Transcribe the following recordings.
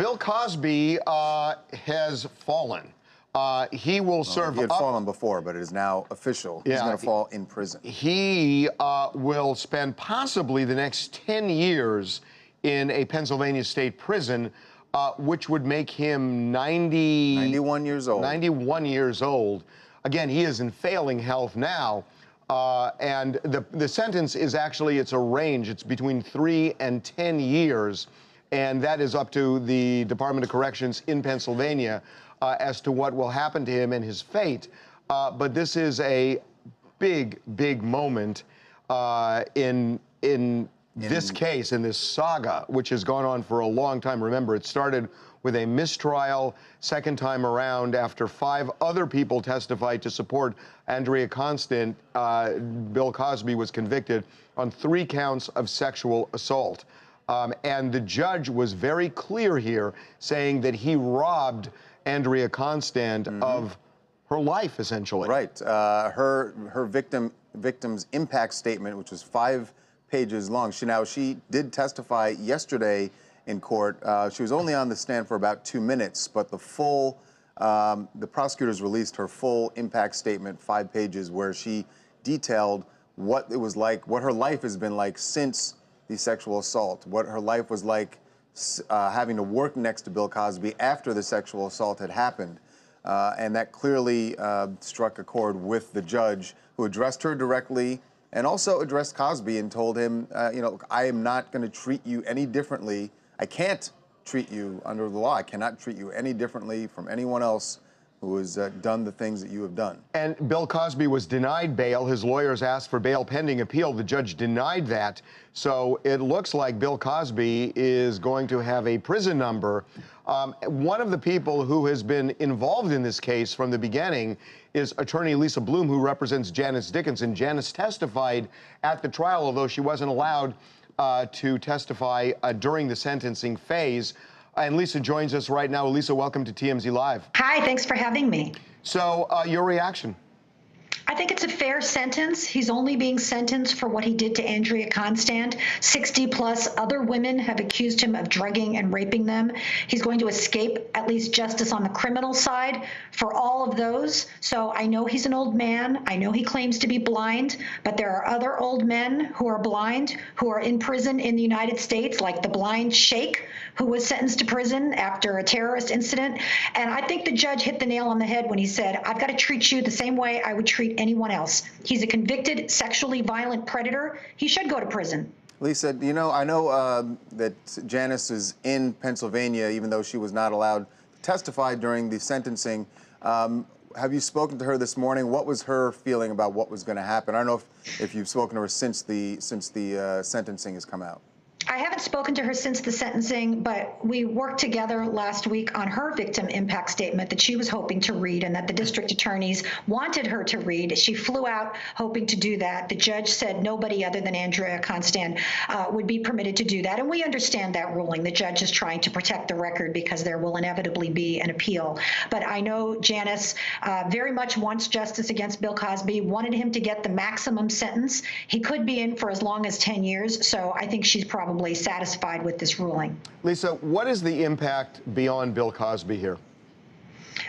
Bill Cosby has fallen. He will serve. He had fallen before, but it is now official. He's going to fall in prison. He will spend possibly the next 10 years in a Pennsylvania state prison, which would make him 91 years old. 91 years old. Again, he is in failing health now. And the sentence is actually, it's a range. It's between 3 and 10 years. And that is up to the Department of Corrections in Pennsylvania as to what will happen to him and his fate. But this is a big, big moment in this case, in this saga, which has gone on for a long time. Remember, it started with a mistrial second time around after 5 other people testified to support Andrea Constant. Bill Cosby was convicted on 3 counts of sexual assault. And the judge was very clear here, saying that he robbed Andrea Constant of her life, essentially. Right. Her victim's impact statement, which was 5 pages long. She did testify yesterday in court. She was only on the stand for about 2 minutes, but the prosecutors released her full impact statement, 5 pages, where she detailed what it was like, what her life has been like since the sexual assault, what her life was like having to work next to Bill Cosby after the sexual assault had happened. And that clearly struck a chord with the judge, who addressed her directly and also addressed Cosby and told him, you know, I am not going to treat you any differently. I can't treat you under the law. I cannot treat you any differently from anyone else who has done the things that you have done. And Bill Cosby was denied bail. His lawyers asked for bail pending appeal. The judge denied that. So it looks like Bill Cosby is going to have a prison number. One of the people who has been involved in this case from the beginning is attorney Lisa Bloom, who represents Janice Dickinson. Janice testified at the trial, although she wasn't allowed to testify during the sentencing phase. And Lisa joins us right now. Lisa, welcome to TMZ Live. Hi, thanks for having me. So, your reaction? I think it's a fair sentence. He's only being sentenced for what he did to Andrea Constant. 60+ other women have accused him of drugging and raping them. He's going to escape at least justice on the criminal side for all of those. So I know he's an old man. I know he claims to be blind, but there are other old men who are blind who are in prison in the United States, like the blind sheikh who was sentenced to prison after a terrorist incident. And I think the judge hit the nail on the head when he said, I've got to treat you the same way I would treat anyone else. He's a convicted sexually violent predator. He should go to prison. Lisa, you know, I know that Janice is in Pennsylvania, even though she was not allowed to testify during the sentencing. Have you spoken to her this morning? What was her feeling about what was going to happen? I don't know if you've spoken to her since the sentencing has come out. I haven't spoken to her since the sentencing, but we worked together last week on her victim impact statement that she was hoping to read and that the district attorneys wanted her to read. She flew out hoping to do that. The judge said nobody other than Andrea Constant would be permitted to do that, and we understand that ruling. The judge is trying to protect the record because there will inevitably be an appeal. But I know Janice very much wants justice against Bill Cosby, wanted him to get the maximum sentence. He could be in for as long as 10 years, so I think she's probably satisfied with this ruling. Lisa, what is the impact beyond Bill Cosby here?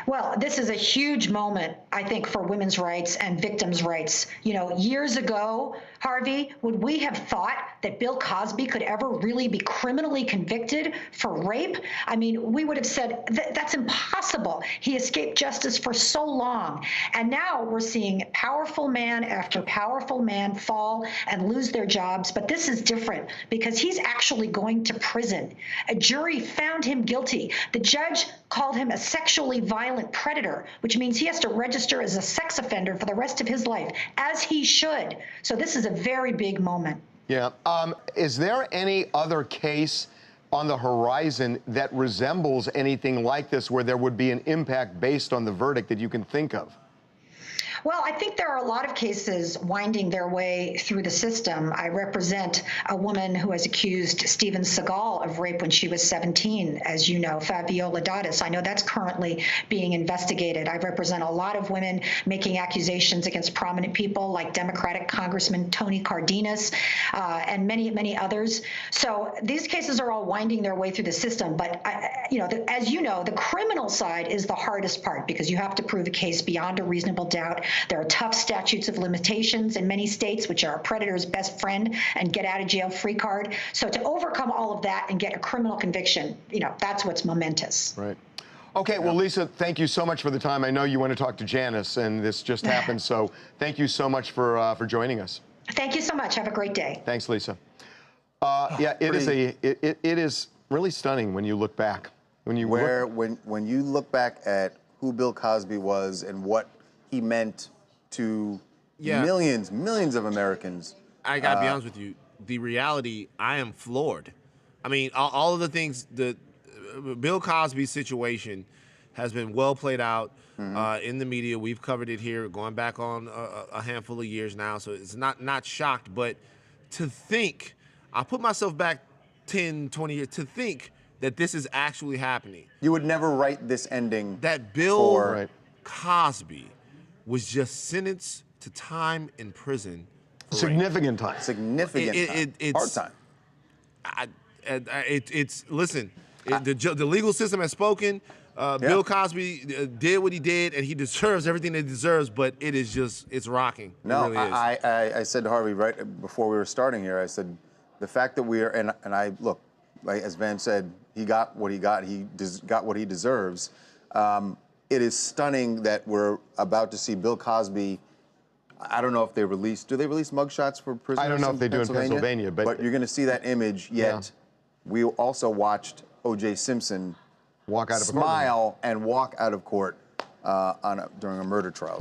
Well, this is a huge moment, I think, for women's rights and victims' rights. You know, years ago, Harvey, would we have thought that Bill Cosby could ever really be criminally convicted for rape? I mean, we would have said that's impossible. He escaped justice for so long. And now we're seeing powerful man after powerful man fall and lose their jobs. But this is different because he's actually going to prison. A jury found him guilty. The judge called him a sexually violent predator, which means he has to register as a sex offender for the rest of his life, as he should. So this is a very big moment. Yeah. Is there any other case on the horizon that resembles anything like this where there would be an impact based on the verdict that you can think of? Well, I think there are a lot of cases winding their way through the system. I represent a woman who has accused Steven Seagal of rape when she was 17, as you know, Fabiola Dottis. I know that's currently being investigated. I represent a lot of women making accusations against prominent people like Democratic Congressman Tony Cardenas and many, many others. So these cases are all winding their way through the system. But, as you know, the criminal side is the hardest part because you have to prove a case beyond a reasonable doubt. There are tough statutes of limitations in many states, which are a predator's best friend and get out of jail free card. So to overcome all of that and get a criminal conviction, that's what's momentous. Right. Okay, well, Lisa, thank you so much for the time. I know you want to talk to Janice, and this just happened, so thank you so much for joining us. Thank you so much. Have a great day. Thanks, Lisa. Yeah, it is really stunning when you look back. When you look back at who Bill Cosby was and what he meant to millions of Americans. I gotta be honest with you. The reality, I am floored. I mean, all of the things, the Bill Cosby situation has been well played out in the media. We've covered it here, going back on a handful of years now, so it's not shocked. But to think, I'll put myself back 10, 20 years, to think that this is actually happening. You would never write this ending. That Bill Cosby was just sentenced to time in prison. Significant time. Significant time. Hard time. Listen, the legal system has spoken. Bill Cosby did what he did, and he deserves everything that he deserves, but it's rocking. No, it really is. I said to Harvey right before we were starting here, I said, the fact that we are, and I look, like as Van said, he got what he got. He got what he deserves. It is stunning that we're about to see Bill Cosby. I don't know if they release. Do they release mugshots for prisoners? I don't know if they do in Pennsylvania, but you're going to see that image. Yet, we also watched O.J. Simpson walk out of smile and walk out of court during a murder trial.